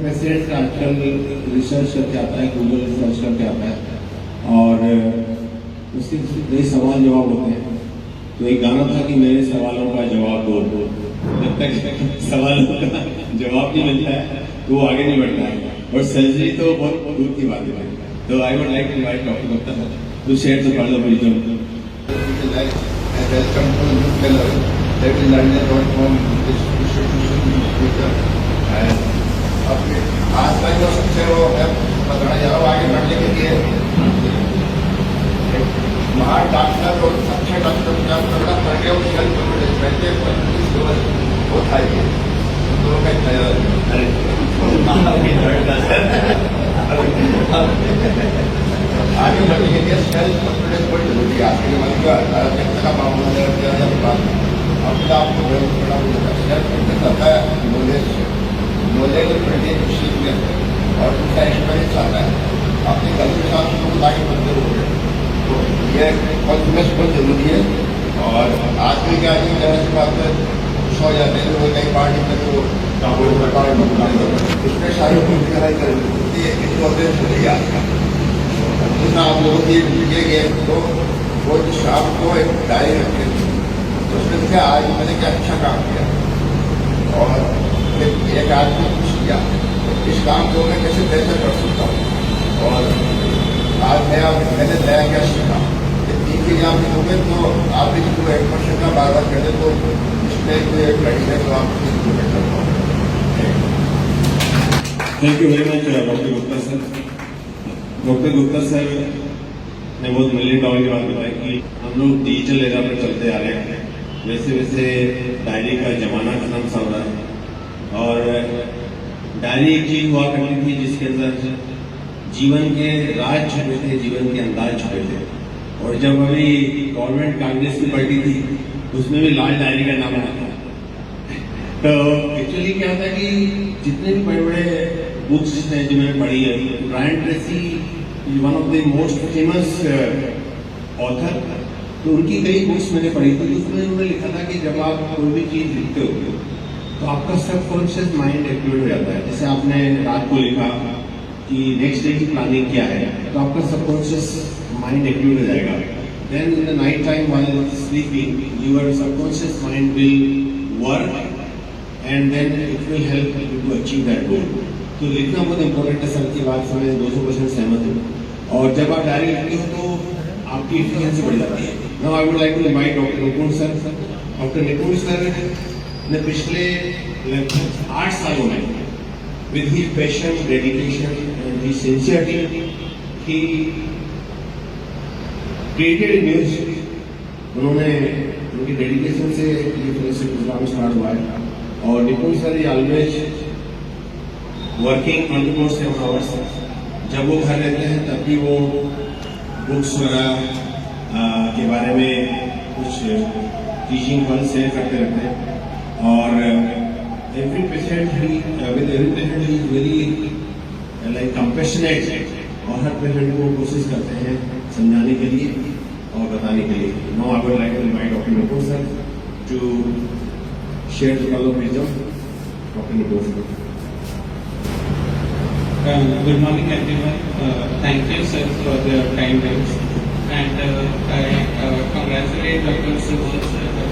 President आजकल research करके आता है, गूगल रिसर्च करके आता है और उसके कई सवाल जवाब होते हैं। तो एक गाना था कि मेरे सवालों का जवाब दो, जब तक सवालों का जवाब नहीं मिलता है तो वो आगे नहीं बढ़ता है। और सर्जरी तो बहुत दूर की बात है। तो I would like to invite doctor Gupta to share the word of wisdom. Welcome to new fellow that will learn about from this institution in future. And अपने आज का जो सबसे वो है बताना चाह रहा हूँ आगे बढ़ने के लिए महान डॉक्टर और अच्छे डॉक्टर का करना करके उस हेल्थ कॉन्फिडेंस पहले वो था ये तो मैं अरे आगे बढ़ने के लिए सेल्फ कॉन्फिडेंस बहुत जरूरी है। आज के जमाने का का मामला है अपने आप को डेवलप करना पड़ेगा। सेल्फ कॉन्फिडेंस आता है नॉलेज से, नॉलेज सीखने और उनका एक्सपीरियंस आता है। अपने गलती के साथ लोग आगे बढ़ते हुए तो ये कॉन्फिडेंस बहुत जरूरी है। और आज भी क्या है जब इस बात पर सो जाते हैं लोग कई पार्टी में तो उसमें सारी लड़ाई करनी होती है इम्पोर्टेंस होती है आज का। जितना आप लोगों की मिलेंगे तो वो शाम को एक डायरी रखे तो उसमें लिखा आज मैंने क्या अच्छा काम किया और एक आदमी कुछ किया इस काम को मैं कैसे बेहतर कर सकता हूँ और आज मैंने नया क्या सीखा। ये तीन चीजें आप लिखोगे तो आप इसको 1% का बार बार कर दे तो इसमें कोई एक लड़ी है तो आप इसको बेहतर पाओ। Thank you very much doctor Gupta sir. Doctor Gupta sir ने बहुत $1 मिलियन की बात बताई कि हम लोग डिजिटल एरा पर चलते आ रहे हैं। वैसे वैसे डायरी का जमाना खत्म सा हो रहा है और डायरी एक चीज हुआ करती थी जिसके अंदर जीवन के राज छुपे थे, जीवन के अंदाज छुपे थे। और जब अभी गवर्नमेंट कांग्रेस की पलटी थी उसमें भी लाल डायरी का नाम आता था। तो एक्चुअली क्या था कि जितने भी बड़े बड़े बुक्स हैं जो मैंने पढ़ी है, Brian Tracy one of the most famous author, तो उनकी कई बुक्स मैंने पढ़ी थी। उसमें उन्होंने लिखा था कि जब आप कोई भी चीज लिखते हो तो आपका सबकॉन्शियस माइंड एक्टिवेट हो जाता है। जैसे आपने रात को लिखा कि नेक्स्ट डे की प्लानिंग क्या है तो आपका सबकॉन्शियस माइंड एक्टिवेट हो जाएगा। Then in the night time while sleeping your subconscious mind will work and then it will help you to achieve that goal. तो लिखना बहुत इंपॉर्टेंट है। सर की बात से मैं 200% सहमत हूँ। और जब आप डायरी लिखते हो तो आपकी एफिशिएंसी बढ़ जाती है। Now I would like to invite doctor Nipun sir. Doctor Nipun sir ने पिछले लगभग 8 सालों में with his passion, dedication and his sincerity he created news. उन्होंने उनकी डेडिकेशन से ये फेलोशिप प्रोग्राम स्टार्ट हुआ है। और निपुण सर ऑलवेज वर्किंग 24/7 आवर्स। जब वो घर रहते हैं तब भी वो बुक्स वगैरह के बारे में कुछ टीचिंग फल शेयर करते रहते हैं। और every patient he is very like compassionate और हर पेशेंट को कोशिश करते हैं समझाने के लिए और बताने के लिए। Now I would like to invite doctor Nipun sir to share the word of wisdom. Doctor Nipun sir. Good morning everyone. Thank you sir for your kind words and I congratulate Dr. Subodh,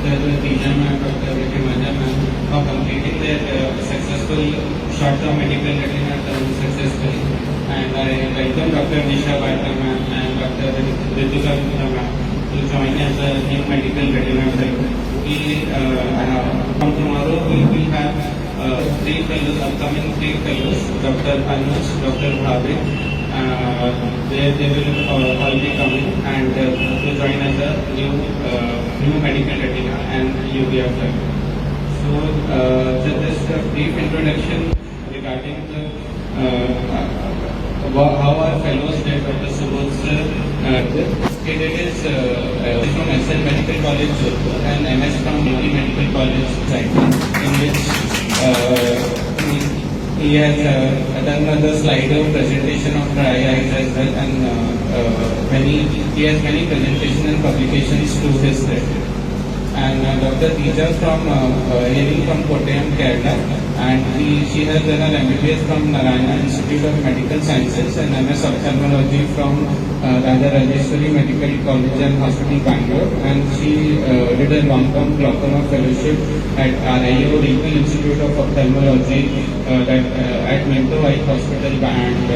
Dr. Deena ma'am, Dr. Himaja ma'am for completing their successful short-term medical retina term successfully, and I welcome Dr. Nisha Bhatta ma'am and Dr. Ritika Gupta ma'am to join as a new medical retina fellow. From tomorrow we will have 3 fellows, upcoming 3 fellows, Dr. Anuj, Dr. Bhavik, they will all be coming and to join as a new medical retina and UVF fellow. So just a brief introduction regarding the how our fellows did Dr. Subodh sir. It is from SL Medical College Jodhpur and MS from Delhi Medical College Saiti, in which he has done the slide presentation of dry eyes as well, and he has many presentations and publications to his credit. and Dr. Dija hailing from Kottayam, Kerala, and she has done her MBBS from Narayana Institute of Medical Sciences and MS Ophthalmology from Raja Rajeshwari Medical College and Hospital, Bangalore, and she did a long-term glaucoma fellowship at RIO Regional Institute of Ophthalmology at Minto Eye Hospital, and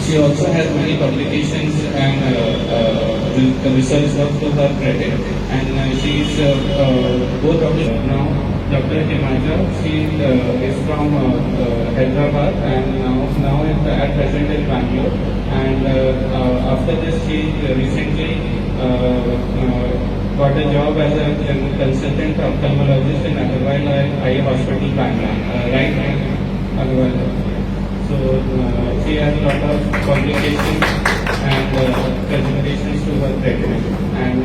she also has many publications and research work to her credit, and she is both of them now. Dr. Himaja, she is from Hyderabad and now at present in Bangalore, and after this she recently got a job as a consultant ophthalmologist in Agarwal Eye Hospital, Bangalore, right? Agarwal. So she has a lot of publications and presentations to her credit. And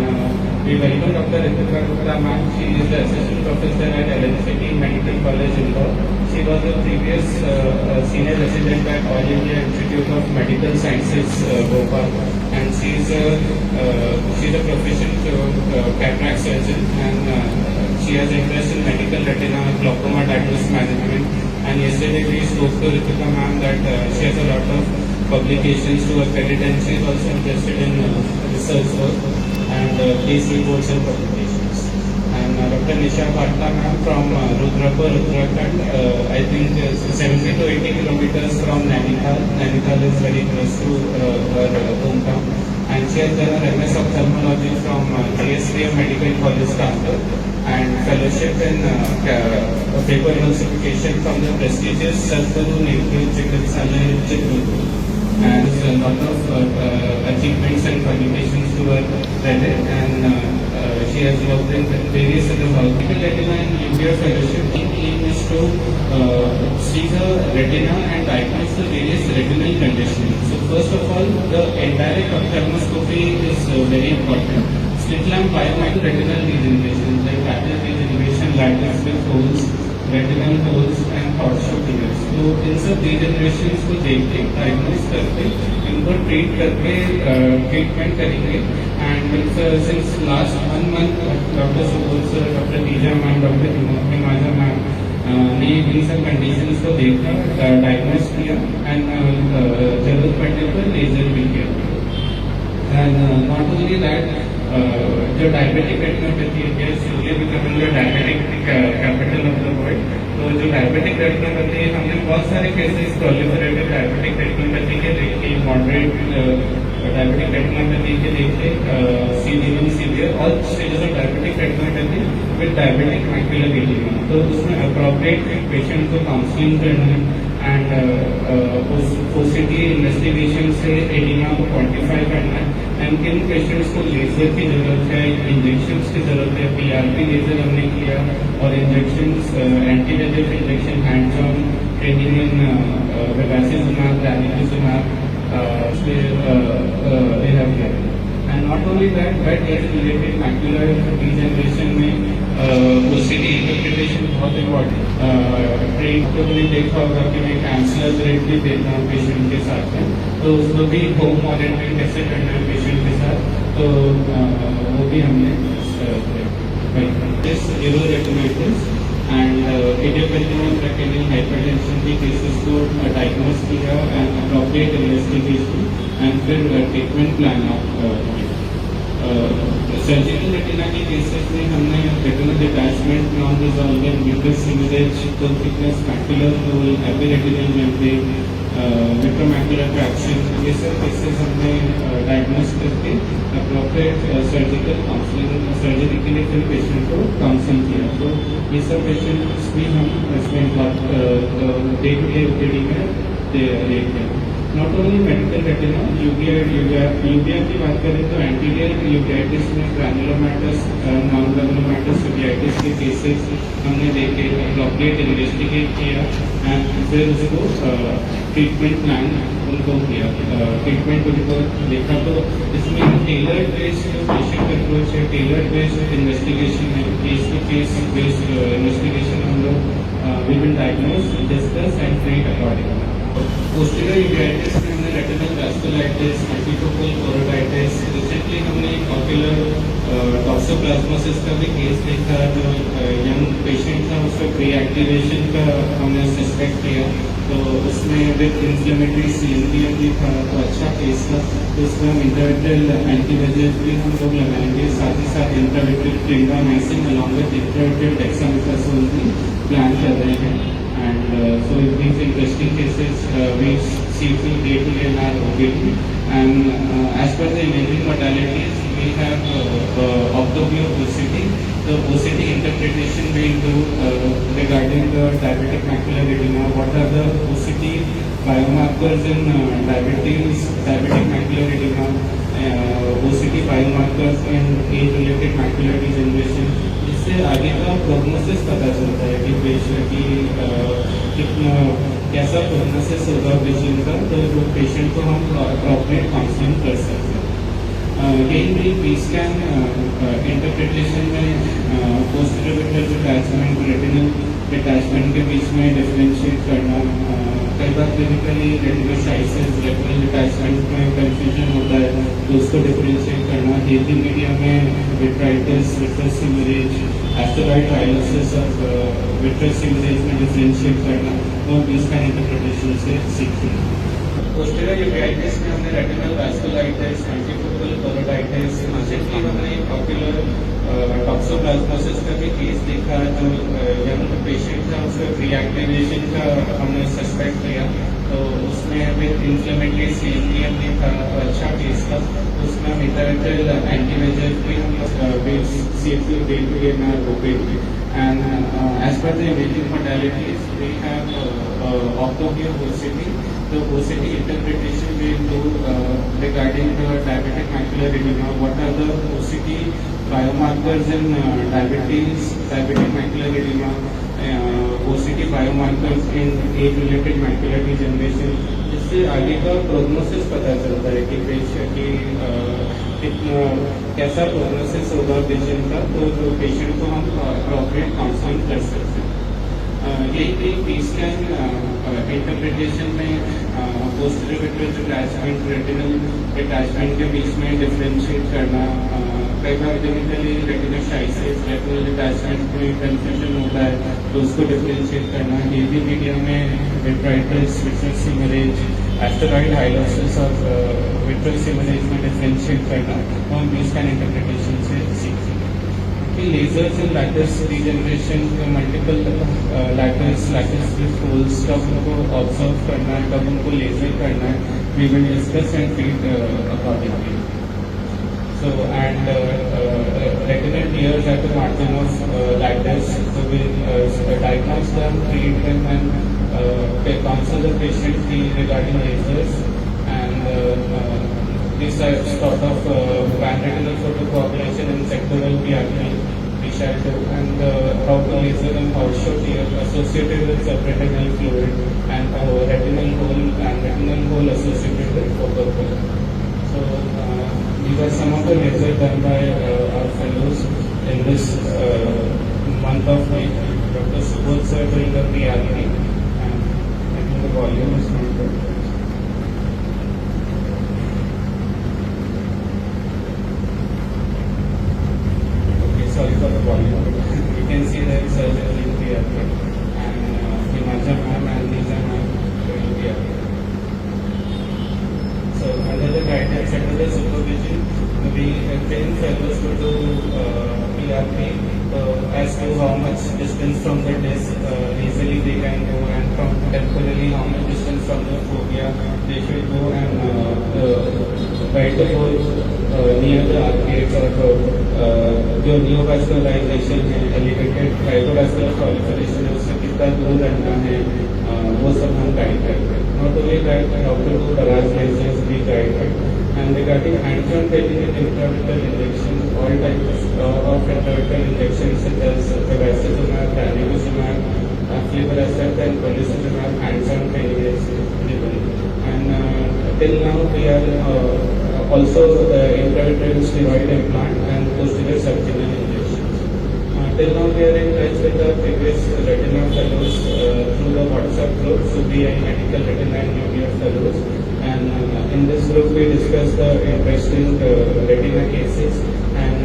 we welcome Dr. Ritika Gupta ma'am. She is the assistant professor at LNCT Medical College, Indore. She was a previous senior resident at All India Institute of Medical Sciences, Bhopal, and she is a proficient cataract surgeon, and she has interest in medical retina, glaucoma diagnosis management. And yesterday we spoke to Ritika ma'am that she has a lot of publications to her credit, and she is also interested in research work and case reports and publications. And Dr. Nisha Bhatta ma'am from Rudrapur, Uttarakhand, I think 70 to 80 kilometers from Nainital. Nainital is very close to her hometown. And she has done her MS Ophthalmology from GSVM Medical College, Kanpur, and fellowship in paper emulsification from the prestigious Sadhguru Nehru Chikitsalaya, Chittoor. And a lot of achievements and publications to her credit, and she has worked in various other hospitals. Retina and UVA fellowship aim is to see the retina and diagnose the various retinal conditions. So first of all, the indirect ophthalmoscopy is very important. Slit lamp biomicro retinal degeneration, like retinal degeneration, lattice with holes, retinal holes and horseshoe tears. तो इन सब degenerations को देख के diagnose करके इनको treat करके treatment करेंगे. And since last 1 month, Dr. Subodh sir, Dr. Dija ma'am, Dr. Himaja ma'am ने इन सब conditions को देखा, diagnose किया, and जरूरत पड़ने पर laser भी किया. And not only that, जो डायबिटिक रेटिनोपैथी है, इसलिए becoming the diabetic capital of the world. तो जो डायबिटिक रेटिनोपैथी है, हमने बहुत सारे केसेस प्रोलिफरेटिव डायबिटिक रेटिनोपैथी के देखे, मॉडरेट डायबिटिक रेटिनोपैथी के देखे, severe, all stages of diabetic retinopathy with diabetic macular oedema. तो उसमें अप्रोप्रिएट पेशेंट को काउंसलिंग करना है एंड ओसीटी इन्वेस्टिगेशन से एडिमा को क्वांटिफाई करना है, एंड किन पेशेंट्स को लेजर की जरूरत है, इंजेक्शन की जरूरत है. PRP लेजर हमने किया और injection anti VEGF injection hands on training in bevacizumab, ranibizumab, they have given. And not only that, but age-related macular degeneration में OCD interpretation बहुत इम्पोर्टेंट. ट्रेन को भी देखा होगा कि मैं कैंसलर रेट भी देता हूँ पेशेंट के साथ में, तो उसको भी होम मॉनिटरिंग कैसे करना है पेशेंट के साथ, तो वो भी हमने retinitis and idiopathic retinal hypertension के केसेस को डायग्नोस किया एंड अप्रोप्रिएट इन्वेस्टिगेशन एंड फिर treatment plan of surgical retina के केसेस में हमने retinal detachment, non resolving mucus sewage, full thickness macular hole, epiretinal membrane, vitreomacular traction, ये सब cases हमने डायग्नोस करके अप्रोप्रिएट सर्जिकल काउंसलिंग, सर्जरी के लिए फिर पेशेंट को काउंसिल किया. तो ये सब पेशेंट्स भी हम इसमें डे टू डे OPD में देखते हैं. Not only medical retina, uvea की बात करें तो एंटीरियर यूवियाइटिस में ग्रैनुलोमैटस, नॉन ग्रैनुलोमैटस यूवियाइटिस के केसेस हमने देखे, अप्रोप्रिएट इन्वेस्टिगेट किया एंड फिर उसको ट्रीटमेंट प्लान उनको किया, ट्रीटमेंट उनको देखा. तो इसमें टेलर्ड बेस्ड पेशेंट अप्रोच है, टेलर्ड बेस्ड इन्वेस्टिगेशन है, case to case based investigation हम लोग we will diagnose, discuss and treat accordingly. Posterior uveitis में हमने retinal vasculitis, multifocal choroiditis, recently हमने ऑक्यूलर टॉक्सोप्लाज्मोसिस का भी केस देखा जो यंग पेशेंट था, उसका प्री एक्टिवेशन का हमने सस्पेक्ट किया, तो उसमें विद इन्फ्लेमेटरी CNVM भी था, तो अच्छा केस था। तो उसमें हम इंट्राविट्रेल एंटीवेजेस भी हम लोग लगाएंगे, साथ ही साथ इंट्राविट्रेल क्लिंडामाइसिन अलॉन्ग विद इंट्राविट्रेल डेक्सामेथासोन भी प्लान कर रहे हैं। And so in these interesting cases, we see to day-to-day in our OPD. And as per the imaging modalities, we have optopia OCT. The OCT interpretation we do regarding the diabetic macular edema. What are the OCT biomarkers in diabetes, diabetic macular edema, OCT biomarkers in age-related macular degeneration. इससे आगे का prognosis पता चलता है कि patient की कितना कैसा प्रोग्नोसिस होगा पेशेंट का, तो पेशेंट को हम अप्रोप्रिएट काउंसलिंग कर सकते हैं। यही पी स्कैन इंटरप्रिटेशन में posterior vitreal detachment, retinal detachment के बीच में डिफरेंशिएट करना, कई बार क्लिनिकली रेटिनोसाइटिस, रेटिनल डिटैचमेंट में कंफ्यूजन होता है, तो उसको डिफरेंशिएट करना, हेल्दी मीडिया में vitritis, vitreous haemorrhage, asteroid hyalosis of vitreous haemorrhage में डिफरेंशिएट करना, और बी स्कैन इंटरप्रिटेशन से सीखते हैं। पोस्टीरियर यूवेइटिस में हमने retinal vasculitis, multifocal choroiditis, recently हमने ऑक्यूलर टॉक्सोप्लाज्मोसिस का भी केस देखा जो यंग पेशेंट था, उसका प्री एक्टिवेशन का हमने सस्पेक्ट किया, तो उसमें विद इन्फ्लेमेटरी CNVM भी था, तो अच्छा केस था। उसमें हम इंट्राविट्रेल एंटीवेजेस भी हम safely day-to-day in our OPD. And as per the imaging modalities, we have optopia OCT. The OCT interpretation we do regarding the diabetic macular edema. What are the OCT biomarkers in diabetes, diabetic macular edema, OCT biomarkers in age-related macular degeneration. इससे आगे का prognosis पता चलता है कि patient की कितना कैसा प्रोग्नोसिस होगा पेशेंट का, तो पेशेंट को हम अप्रोप्रिएट काउंसलिंग कर सकते हैं। यही पी स्कैन इंटरप्रिटेशन में posterior vitreal detachment, retinal detachment के बीच में डिफरेंशिएट करना, कई बार क्लिनिकली रेटिनोसाइटिस, रेटिनल डिटैचमेंट में कंफ्यूजन होता है, तो उसको डिफरेंशिएट करना, हेल्दी मीडिया में vitritis, vitreous haemorrhage, asteroid hyalosis of vitreous haemorrhage में डिफरेंशिएट करना, और बी स्कैन इंटरप्रिटेशन से सीखते हैं। Lasers in lattice degeneration, multiple lattice holes कब उनको ऑब्जर्व करना है, कब उनको लेजर करना है, we will discuss and treat accordingly. So and retinal tears at the margin of lattice, so we diagnose them, treat them, and counsel the patient regarding lasers, and this sort of pan-retinal photocoagulation and sectoral PRP we shall do, and how to laser and how should tear associated with subretinal fluid, and retinal hole associated with focal hole. So these are some of the lasers done by our fellows in this month of May. Dr. Subodh sir doing the PRP, and I think the volume is not good. Okay, sorry for the volume. You can see there is surgery in PRP, and Himanshu ma'am and Nisha ma'am doing PRP. So under the guidance, under the supervision, we train fellows to do PRP as to how much distance from the disc easily they can go, and from temporarily how much distance from the fovea they should go, and guide the hole near the arcades, or जो neovascularization है, elevated fibrovascular proliferation है, उससे कितना दूर रहना है, वो सब हम गाइड करते हैं। Not only that, how to do barrage lasers we guide, and regarding hands-on training in intravitreal injections, all types of intravitreal injections such as bevacizumab, ranibizumab, aflibercept and policizumab, hands-on training is given. And till now we are also intravitreal steroid implant and posterior sublingual injections. till now we are in touch with our previous retina fellows through the WhatsApp group, SUBI Medical Retina and Junior Fellows. And in this group we discuss the interesting retina cases and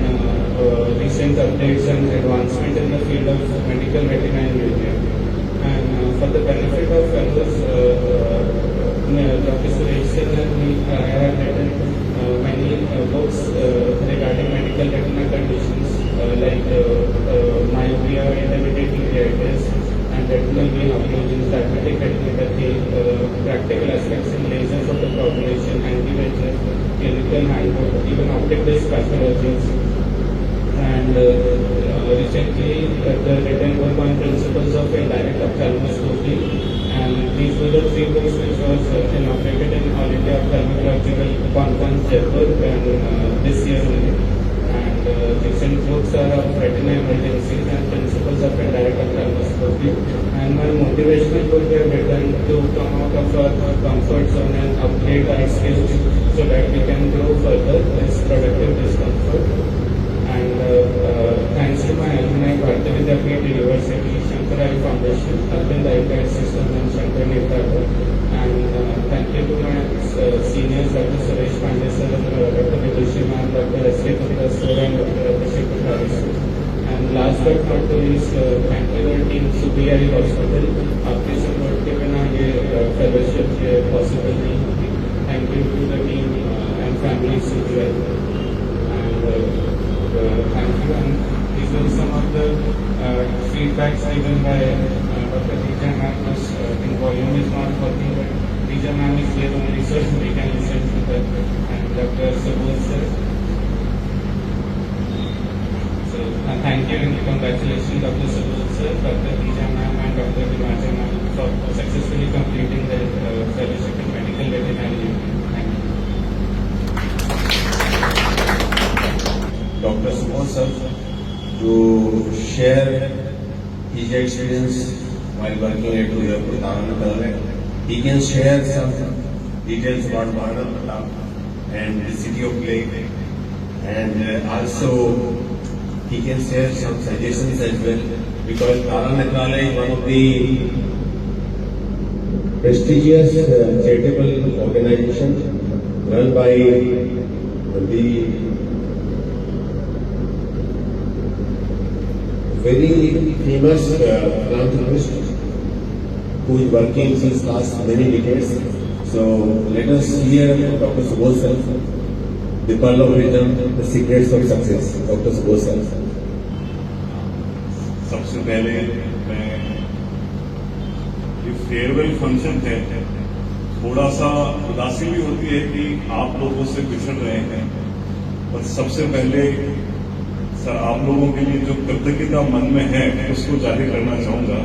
recent updates and advancement in the field of medical retina and junior. And for the benefit of fellows, Dr. Suresh Singh and me, I have written many books regarding medical retina conditions like myopia, intermittent uveitis, and retinal vein occlusions, diabetic retinopathy, practical aspects in laser photocoagulation, anti-VEGF, clinical handbook, even optic disc pathologies. And recently the written book on principles of indirect ophthalmoscopy, and these were the 3 books which was inaugurated in All India Ophthalmological Conference Jaipur and this year only. And recent books are of retina emergencies and principles of indirect ophthalmoscopy. And my motivational book we have written to come out of our comfort zone and upgrade our skills so that we can grow further less productive discomfort. And thanks to my alumni, Bharati Vidyapeeth University, Shankarai Foundation, Urban Guide System and Shankar Netrapur. And thank you to my seniors, Dr. Suresh Pandey sir, Dr. Vidushi ma'am, Dr. S.K. Gupta sir and Dr. Abhishek Kothari sir. And last but not least, thank you to team SUBI Hospital. आपके support के बिना ये fellowship possible नहीं होती. Thank you to the team and families as well. And thank you. And these are some of the feedbacks given by Dr. Dija ma'am. In volume is not working, but Dija ma'am is here only, so we can listen to that. And Dr. Subodh sir. So thank you and congratulations, Dr. Subodh sir, Dr. Dija ma'am, and Dr. Dimaja ma'am for successfully completing their fellowship in medical retina and junior. Thank you. Dr. Subodh sir to share his experience while working at Udaipur Taranagar. He can share some details about Bhadar Pratap and the city of Lake, and also he can share some suggestions as well, because Taranagar is one of the prestigious charitable organizations run by the very famous philanthropist who is working since last many decades. So let us hear Dr. Subodh sir, the pearl of wisdom, the secrets of success. Dr. Subodh sir. सबसे पहले मैं ये farewell function है, थोड़ा सा उदासी भी होती है कि आप लोगों से पिछड़ रहे हैं, और सबसे पहले सर आप लोगों के लिए जो कृतज्ञता मन में है उसको जाहिर करना चाहूंगा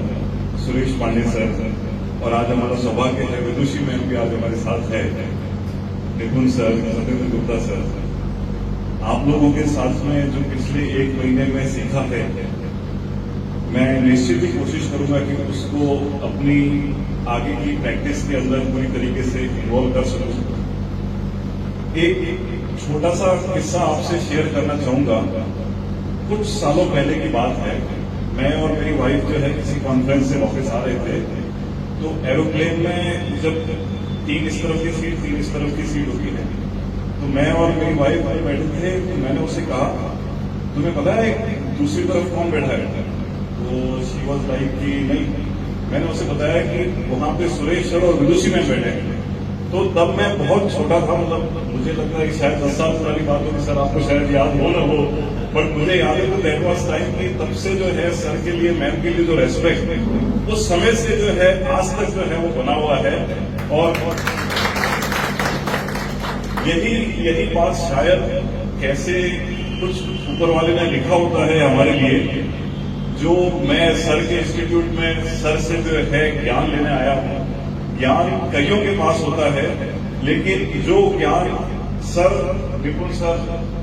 सुरेश पांडे सर, और आज हमारा सौभाग्य है विदुषी मैम भी आज हमारे साथ है, निपुण सर, सत्येंद्र गुप्ता सर, आप लोगों के साथ में जो पिछले 1 महीने में सीखा है, मैं निश्चित ही कोशिश करूंगा कि उसको अपनी आगे की प्रैक्टिस के अंदर पूरी तरीके से इन्वॉल्व कर सकूं। एक छोटा सा किस्सा आपसे शेयर करना चाहूंगा। कुछ सालों पहले की बात है, मैं और मेरी वाइफ जो है किसी कॉन्फ्रेंस से वापस आ रहे थे, तो एरोप्लेन में जब 3 इस तरफ की सीट 3 इस तरफ की सीट होती है, तो मैं और मेरी वाइफ बैठे थे, तो मैंने उससे कहा तुम्हें पता है दूसरी तरफ कौन बैठा है? तो शी वॉज लाइक कि नहीं। मैंने उसे बताया कि वहां पे सुरेश सर और विदुषी मैम बैठे हैं। तो तब मैं बहुत छोटा था, मतलब मुझे लगता है कि शायद 10 साल पुरानी बात होगी सर, आपको शायद याद हो न हो, बट मुझे याद है तो दैट वाज टाइम कि तब से जो है सर के लिए मैम के लिए जो रेस्पेक्ट उस समय से जो है आज तक जो है वो बना हुआ है। और यही बात शायद कैसे कुछ ऊपर वाले ने लिखा होता है हमारे लिए, जो मैं सर के इंस्टीट्यूट में सर से जो है ज्ञान लेने आया हूँ। ज्ञान कईयों के पास होता है, लेकिन जो ज्ञान सर, निपुण सर,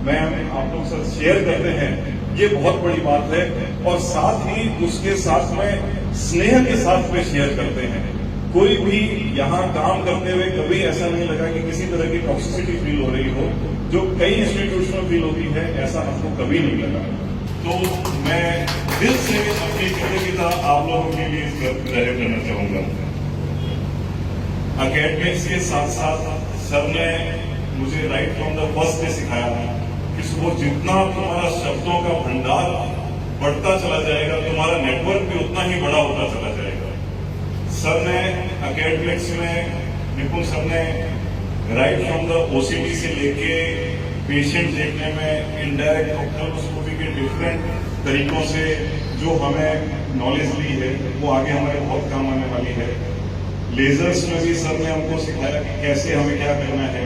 मैम, आप लोग सर शेयर करते हैं, ये बहुत बड़ी बात है। और साथ ही उसके साथ में स्नेह के साथ में शेयर करते हैं। कोई भी यहाँ काम करते हुए कभी ऐसा नहीं लगा कि किसी तरह की टॉक्सिसिटी फील हो रही हो, जो कई इंस्टीट्यूट्स में फील होती है, ऐसा हमको कभी नहीं लगा। तो मैं दिल से अपनी कृतज्ञता आप लोगों के लिए जाहिर करना चाहूंगा। अकेडमिक्स के साथ साथ सर ने मुझे right from the first day सिखाया कि सुबह जितना तुम्हारा शब्दों का भंडार बढ़ता चला जाएगा, तुम्हारा नेटवर्क भी उतना ही बड़ा होता चला जाएगा। सर ने अकेडमिक्स में, निपुण सर ने राइट फ्रॉम द ओसीडी से लेके पेशेंट देखने में इनडायरेक्ट ऑप्थेल्मोस्कोपी के डिफरेंट तरीकों से जो हमें नॉलेज ली है वो आगे हमारे बहुत काम आने वाली है। लेजर्स में भी सर ने हमको सिखाया कि कैसे हमें क्या करना है।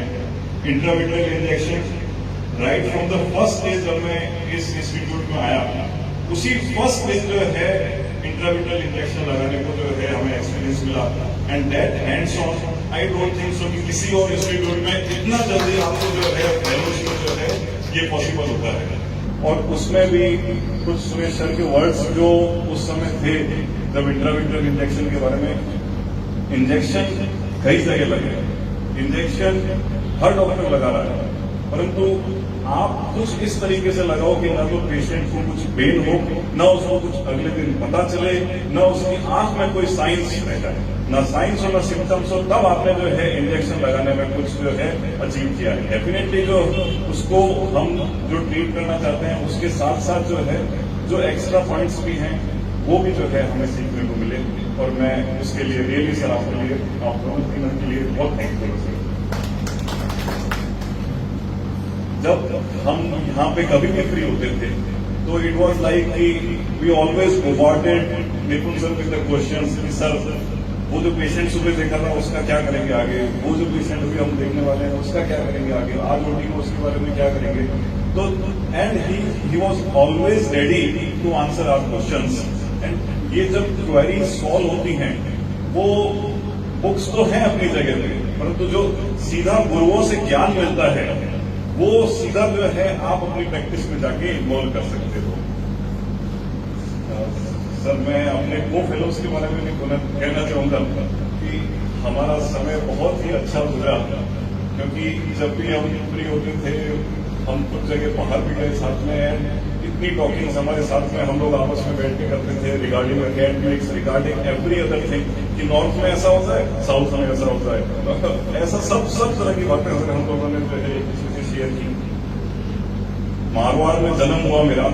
Intravitreal injection right from the first day जब मैं इस इंस्टीट्यूट में आया, उसी फर्स्ट डे जो है इंट्राविट्रेल इंजेक्शन लगाने को जो है हमें एक्सपीरियंस मिला। And that hands on I don't think so कि किसी और इंस्टीट्यूट में इतना जल्दी आपको जो है फेलोशिप जो है ये पॉसिबल होता है। और उसमें भी कुछ सुरेश सर के वर्ड्स जो उस समय थे जब इंट्राविट्रेल इंजेक्शन के बारे में, इंजेक्शन कई जगह लगे, इंजेक्शन हर डॉक्टर लगा रहा है, परंतु आप कुछ इस तरीके से लगाओ कि ना तो पेशेंट को कुछ पेन हो, ना उसको कुछ अगले दिन पता चले, ना उसकी आंख में कोई साइंस रहता है, ना साइंस हो ना सिम्टम्स हो, तब आपने जो है इंजेक्शन लगाने में कुछ जो है अचीव किया है। डेफिनेटली जो उसको हम जो ट्रीट करना चाहते हैं उसके साथ साथ जो है जो एक्स्ट्रा पॉइंट्स भी हैं वो भी जो है हमें सीखने को मिले। और मैं उसके लिए रियली सर आपके लिए, आप दोनों तीनों के लिए बहुत थैंकफुल हूँ सर। जब हम यहाँ पे कभी भी फ्री होते थे तो इट वॉज लाइक कि वी ऑलवेज बोम्बार्डेड निपुण सर विद द क्वेश्चंस कि सर वो जो पेशेंट सुबह देखा था उसका क्या करेंगे आगे, वो जो पेशेंट भी हम देखने वाले हैं उसका क्या करेंगे आगे, आज ओटी में उसके बारे में क्या करेंगे। तो and he was always ready to answer our questions. And ये जब क्वेरी सॉल्व होती हैं वो बुक्स तो हैं अपनी जगह पे, परंतु जो सीधा गुरुओं से ज्ञान मिलता है वो सीधा जो है आप अपनी प्रैक्टिस में जाके इन्वॉल्व कर सकते हो। सर मैं अपने को फेलोज के बारे में भी कहना चाहूंगा कि हमारा समय बहुत ही अच्छा गुजरा, क्योंकि जब भी हम फ्री होते थे हम कुछ जगह बाहर भी गए साथ में, इतनी टॉकिंग्स हमारे साथ में हम लोग आपस में बैठ के करते थे regarding academics, regarding every other thing कि नॉर्थ में ऐसा होता है, साउथ में ऐसा होता है, ऐसा सब तरह की बातें हम लोगों ने जो है शेयर की। मारवाड़ में जन्म हुआ मेरा,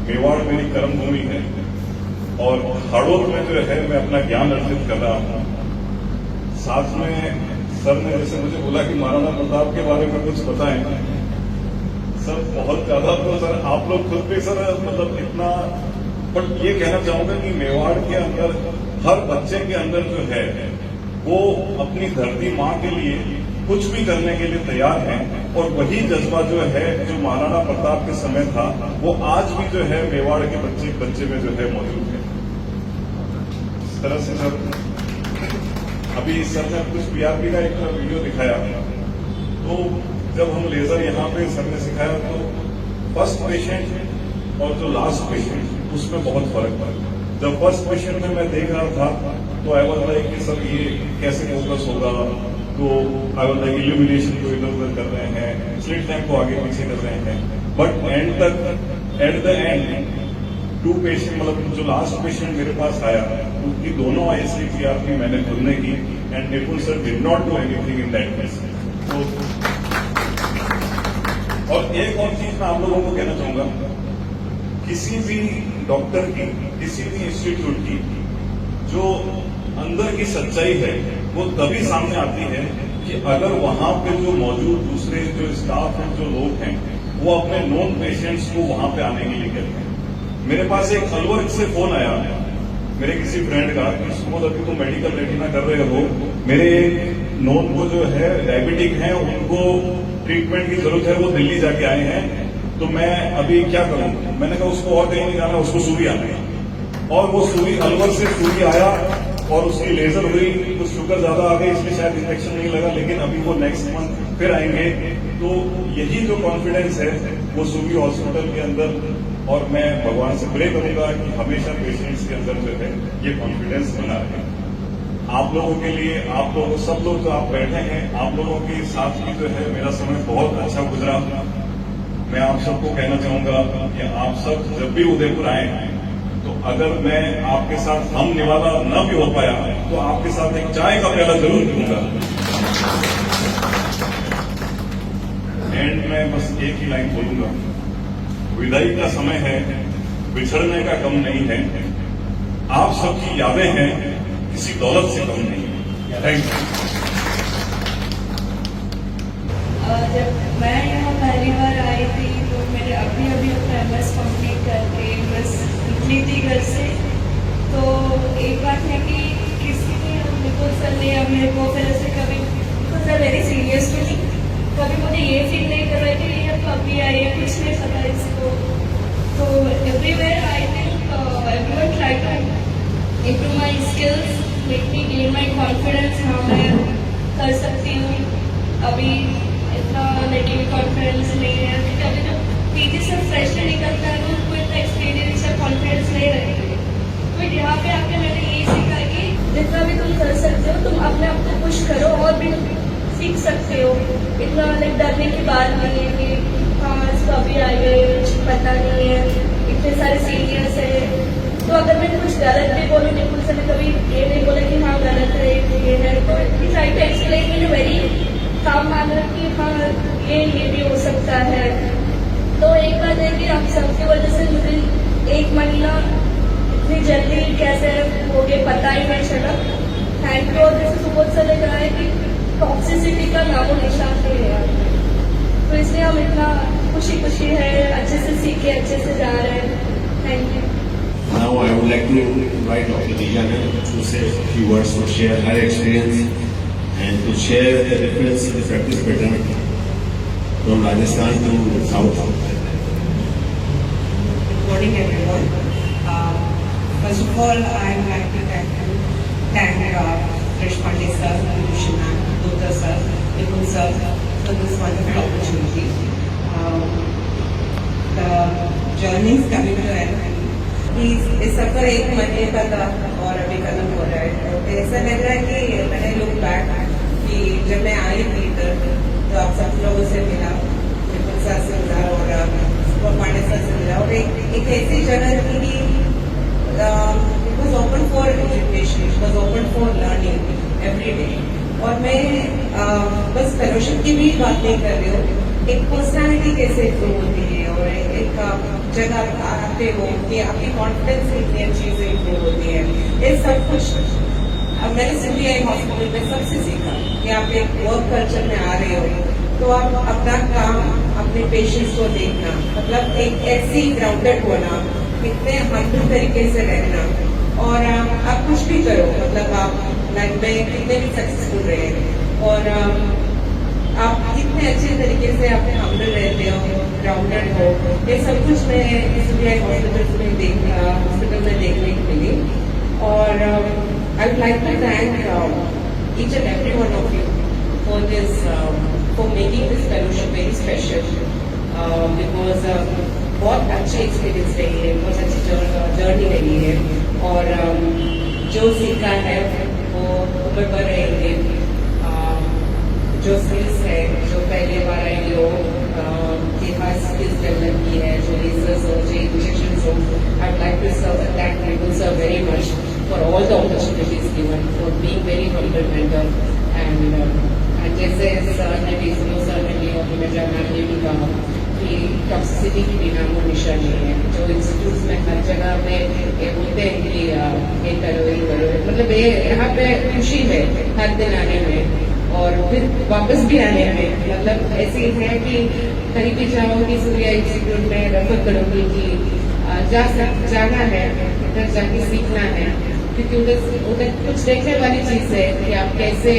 मेवाड़ मेरी कर्म भूमि है और हड़ौद में जो है मैं अपना ज्ञान अर्जित कर रहा हूँ। साथ में सर ने जैसे मुझे बोला कि महाराणा प्रताप के बारे में कुछ बताएं, सर बहुत ज्यादा तो सर आप लोग खुद भी सर मतलब इतना, बट ये कहना चाहूंगा कि मेवाड़ के अंदर हर बच्चे के अंदर जो है वो अपनी धरती माँ के लिए कुछ भी करने के लिए तैयार हैं। और वही जज्बा जो है जो महाराणा प्रताप के समय था वो आज भी जो है मेवाड़ के बच्चे में जो है मौजूद है। इस तरह से सर अभी सर ने कुछ पीआरपी का एक वीडियो दिखाया, तो जब हम लेजर यहाँ पे सर ने सिखाया तो फर्स्ट पेशेंट और जो लास्ट पेशेंट उसमें बहुत फर्क था। जब फर्स्ट पेशेंट में मैं देख रहा था तो आई वाज लाइक कि सर ये कैसे फोकस होगा, तो आई वाज लाइक इल्यूमिनेशन को इधर उधर कर रहे हैं, स्लिट लैम्प को आगे पीछे कर रहे हैं, but at the end to patient मतलब जो लास्ट पेशेंट मेरे पास आया उनकी दोनों IST-PRP मैंने खुद ने की एंड निपुण sir did not do anything in that case. और एक और चीज मैं आप लोगों को कहना चाहूंगा, किसी भी डॉक्टर की, किसी भी इंस्टीट्यूट की जो अंदर की सच्चाई है वो तभी सामने आती है कि अगर वहां पे जो मौजूद दूसरे जो स्टाफ हैं, जो लोग हैं, वो अपने नॉन पेशेंट्स को वहां पे आने के लिए कहते हैं। मेरे पास एक अलवर से फोन आया मेरे किसी फ्रेंड का कि सुमोद अभी तो मेडिकल रेटिना कर रहे हो, मेरे नॉन को जो है डायबिटिक है, उनको ट्रीटमेंट की जरूरत है, वो दिल्ली जाके आए हैं, तो मैं अभी क्या करूं। मैंने कहा उसको और कहीं नहीं जाना, उसको सूरी आना है। और वो सूरी अलवर से सूरी आया और उसकी लेजर हुई, तो शुगर ज्यादा आ गई इसलिए शायद इंजेक्शन नहीं लगा, लेकिन अभी वो नेक्स्ट मंथ फिर आएंगे। तो यही जो कॉन्फिडेंस है वो सूरी हॉस्पिटल के अंदर, और मैं भगवान से प्रे करूंगा कि हमेशा पेशेंट्स के अंदर जो है ये कॉन्फिडेंस बना रहे। आप लोगों के लिए, आप लोग सब लोग जो आप बैठे हैं, आप लोगों के साथ भी जो है मेरा समय बहुत अच्छा गुजरा। मैं आप सबको कहना चाहूंगा कि आप सब जब भी उदयपुर आए तो अगर मैं आपके साथ हम निवाला न भी हो पाया तो आपके साथ एक चाय का प्याला जरूर पीऊंगा। एंड में बस एक ही लाइन बोलूंगा, विदाई का समय है, बिछड़ने का गम नहीं है, आप सबकी यादें हैं, किसी दौलत से कम नहीं है। Thank you. जब मैं यहाँ पहली बार आई थी तो मैंने अभी अपना MS कंप्लीट करके बस निकली थी घर से। तो एक बात है कि किसी ने निकुल सर ने या मेरे को फिर से कभी निकुल सर वेरी सीरियसली कभी मुझे ये फील नहीं कर रहे थे ये तो अभी आई है, कुछ नहीं पता इसको। तो everywhere I think everyone try to improve my skills, make me gain my confidence. हाँ मैं कर सकती हूँ। अभी इतना नेगेटिव कॉन्फिडेंस नहीं है क्योंकि अभी जब PG से फ्रेशली निकलता है तो उनको इतना एक्सपीरियंस या कॉन्फिडेंस नहीं रहेगी। तो यहाँ पे आके मैंने ये सीखा कि जितना भी तुम कर सकते हो तुम अपने आप को पुश करो और भी सीख सकते हो। इतना डरने की बात नहीं है कि हाँ इसको अभी आई है कुछ पता नहीं है, इतने सारे सीनियर्स है। तो अगर मैं कुछ गलत भी बोलूँ निकुल सर ने कभी ये नहीं बोला कि हाँ गलत है ये है, तो try to explain in very calm manner कि हाँ ये भी हो सकता है। तो एक बात है कि आप सबकी वजह से मुझे 1 महीना इतनी जल्दी कैसे हो गए पता ही नहीं चला। Thank you. और जैसे सुबोध सर ने कहा है कि टॉक्सिसिटी का नामो निशान नहीं है, तो इसलिए हम इतना खुशी है, अच्छे से सीखे अच्छे से जा रहे हैं। Thank you. Now I would like to invite Dr. Dijana to say a few words to share her experience and to share the difference in the practice pattern from Rajasthan to South. Good morning, everyone. First of all, I would like to thank Krish Pandey sir, Bhushan ma'am, Dutta sir, Nikul sir for this wonderful opportunity. The journey is coming to end. इस सफर 1 महीने का था और अभी खत्म हो रहा है। तो ऐसा लग रहा है कि मैंने लुक बैक कि जब मैं आई थी तो आप सब लोगों से मिला, निकुल सर से मिला और पांडे सर से मिला और एक ऐसी जगह थी कि it was open for education, it was open for learning every day. और मैं बस फेलोशिप की भी बात नहीं कर रही हूँ, एक पर्सनैलिटी कैसे इम्प्रूव होती है और एक जगह आते हो कि आपकी कॉन्फिडेंस कितनी अच्छी से इम्प्रूव होती है, ये सब कुछ अब मैंने CBI हॉस्पिटल में सबसे सीखा कि आप एक वर्क कल्चर में आ रहे हो तो आप अपना काम अपने पेशेंट्स को देखना, मतलब एक ऐसी ग्राउंडेड होना, इतने हम्बल तरीके से रहना और आप कुछ भी करो, मतलब आप लाइफ में कितने भी सक्सेसफुल रहे और आप कितने अच्छे तरीके से आप हम्बल रहते हो, ग्राउंडेड हो, ये सब कुछ मैं CBI हॉस्पिटल में देखने को मिली। और I would like to thank each and every one of you for this, for making this fellowship very special, because बहुत अच्छी एक्सपीरियंस रही है, बहुत अच्छी जर्नी रही है और जो सीखा है वो उम्र भर रहेंगे। जो स्किल्स है जो पहले बार आई हो के पास स्किल्स डेवलप की है, जो लेजर्स हो, जो इंजेक्शन हो, I would like to thank Nikul sir very much for all the opportunities given, for being very humble mentor and जैसे सर ने भी सर ने भी और हिमेजा मैम ने भी कहा कि टॉक्सिसिटी की भी नामो निशान नहीं है। जो इंस्टीट्यूट में हर जगह पे ये बोलते हैं कि ये करो ये करो, मतलब ये यहाँ पे खुशी है हर दिन आने में और फिर वापस भी आने में, मतलब ऐसी है कि कहीं भी जाओगी सूर्या इंस्टीट्यूट में रेफर करूंगी कि जाना है, उधर जाके सीखना है, क्योंकि उधर कुछ देखने वाली चीज है कि आप कैसे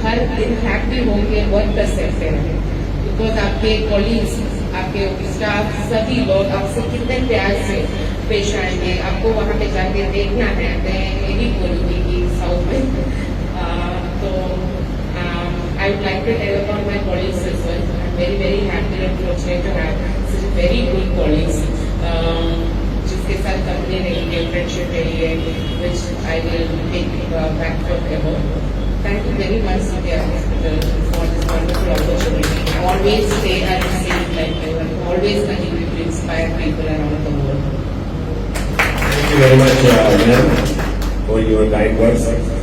हर दिन हैप्पी होंगे वर्क कर सकते हैं, बिकॉज आपके कॉलीग्स, आपके स्टाफ, सभी लोग आपसे कितने प्यार से पेश आएंगे, आपको वहाँ पे जाके देखना है। मैं यही बोलूंगी कि साउथ में तो I would like to tell about my colleagues as well. I'm very happy and fortunate to have such very good colleagues, जिसके साथ कंपनी रही है, फ्रेंडशिप रही है, which I will take back forever. Thank you very much, Surya Hospital, for this wonderful opportunity. Always stay at the same like you and always continue to inspire people around the world. Thank you very much, ma'am, for your kind words. Thank you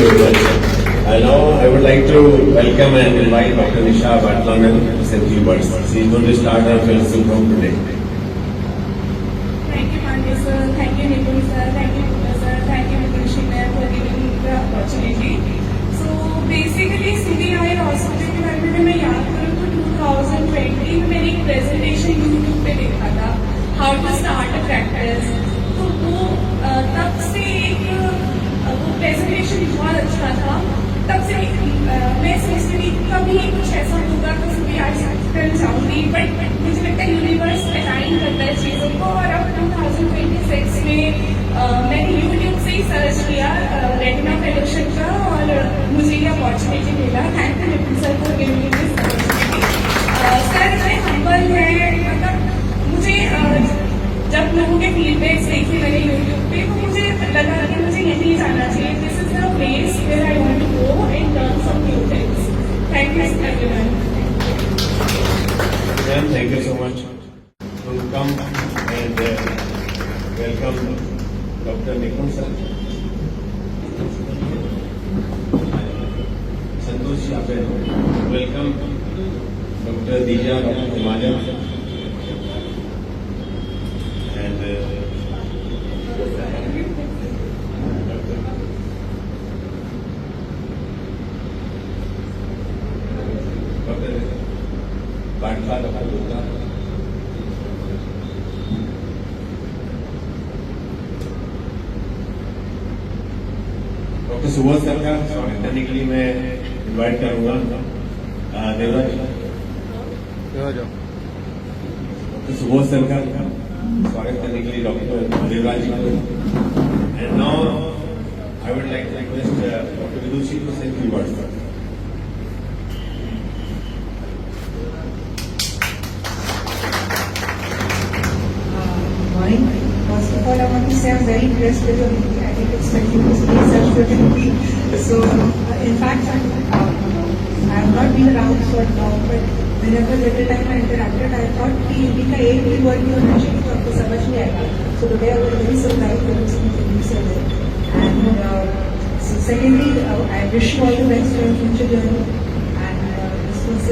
very much. Now I would like to welcome and invite Dr. Nisha Vatlanan to say a few words. She is going to start her fellowship from today. Thank you, Pandey sir. Thank you, Nipun sir. Thank you, Puna sir. Thank you, Nipun Shina, for giving me the opportunity. So basically, CDI hospital के बारे में मैं याद करूँ तो 2020 में मैंने एक प्रेजेंटेशन यूट्यूब पे देखा था, how to start a practice. तो वो तब से वो प्रेजेंटेशन बहुत अच्छा था. तब से मैं सोचती थी कभी कुछ ऐसा होगा तो CDI हॉस्पिटल जाऊंगी, बट मुझे लगता है यूनिवर्स अलाइन करता है चीज़ों को. और अब 2026 में मैंने यूट्यूब से ही सर्च किया रेटिना फेलोशिप का और मुझे ये अपॉर्चुनिटी मिला. Thank you Nitin sir for giving me this opportunity. Sir मैं हम्बल है, मतलब मुझे जब लोगों के फीडबैक्स देखे मैंने यूट्यूब पे तो मुझे लगा कि मुझे यहीं जाना चाहिए. This is the place where I want to go and learn some new things. Thank you everyone. Ma'am, thank you so much. To come and welcome Dr. Nipun sir. Santosh Yape. Welcome Dr. Dija, Dr. Himaja. And Dr. Bhatla, Dr. Gupta. Doctor Subhash sir का स्वागत करने के लिए मैं invite करूंगा Devraj. Doctor Subhash sir का स्वागत करने के लिए डॉक्टर देवराज जी को. And now I would like to request doctor Vidushi to say few words. Morning. First of all, I want to say I'm very impressed with your meeting. I think it's continuously such good meeting. So, in fact, I have not been around for long, but whenever little time I interacted, I thought कि हिंदी का एक भी word भी होना चाहिए तो आपको समझ नहीं आएगा. So today I was very surprised when I was you said it. And so secondly, I wish you all the best for your future journey. And this was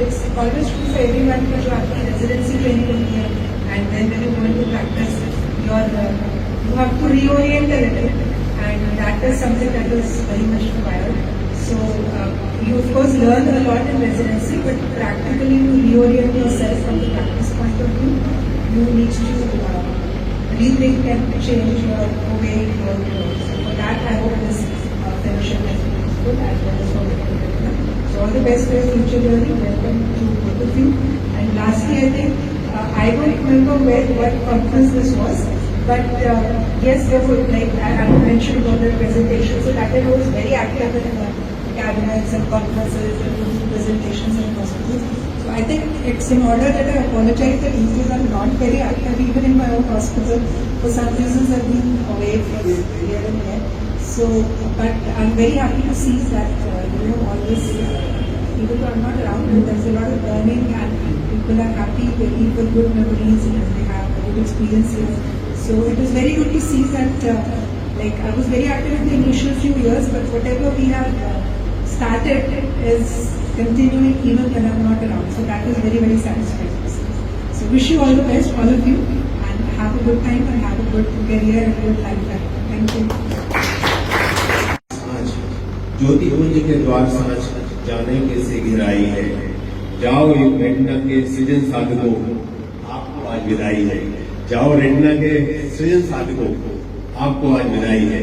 it's always true for everyone कि जो आपकी residency training होती है and then when you go into practice, you have to reorient a little, and that is something that is very much required. So you of course learn a lot in residency, but practically to reorient yourself from the practice point of view, you need to rethink and change your way you work. So for that, I hope this fellowship has been good as well as for the curriculum. So all the best for your future journey. Welcome to both of you. And lastly, I think I don't remember what conference this was, but yes, there were I mentioned about the presentation. So that I was very active in cabinets and conferences and presentations in hospitals. So I think it's in order that I apologize that these days I'm not very active even in my own hospital. For some reasons I've been away from here and there. So, but I'm very happy to see that all this, even though I'm not around, there's a lot of learning and people are happy, they leave with good memories and they have good experiences. So it was very good to see that, I was very active in the initial few years, but whatever we have started is continuing even when I'm not around. So that is very, very satisfying. So wish you all the best, all of you, and have a good time and have a good career and good lifetime. Thank you. ज्योति पुंज के द्वार सांझ जाने के से घिराई है. जाओ एक रेटिना के सृजन साधकों, आपको आज विदाई है. जाओ रेटिना के सृजन साधकों, आपको आज विदाई है.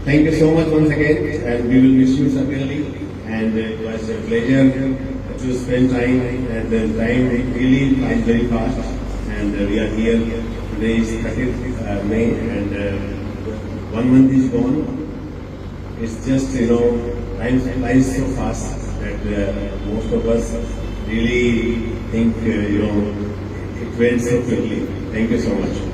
Thank you so much once again, and we will miss you certainly. And it was a pleasure to spend time, and the time really flies very fast. And we are here. Today is 30th May, and 1 month is gone. It's just, time flies so fast that most of us really think, it went so quickly. Thank you so much.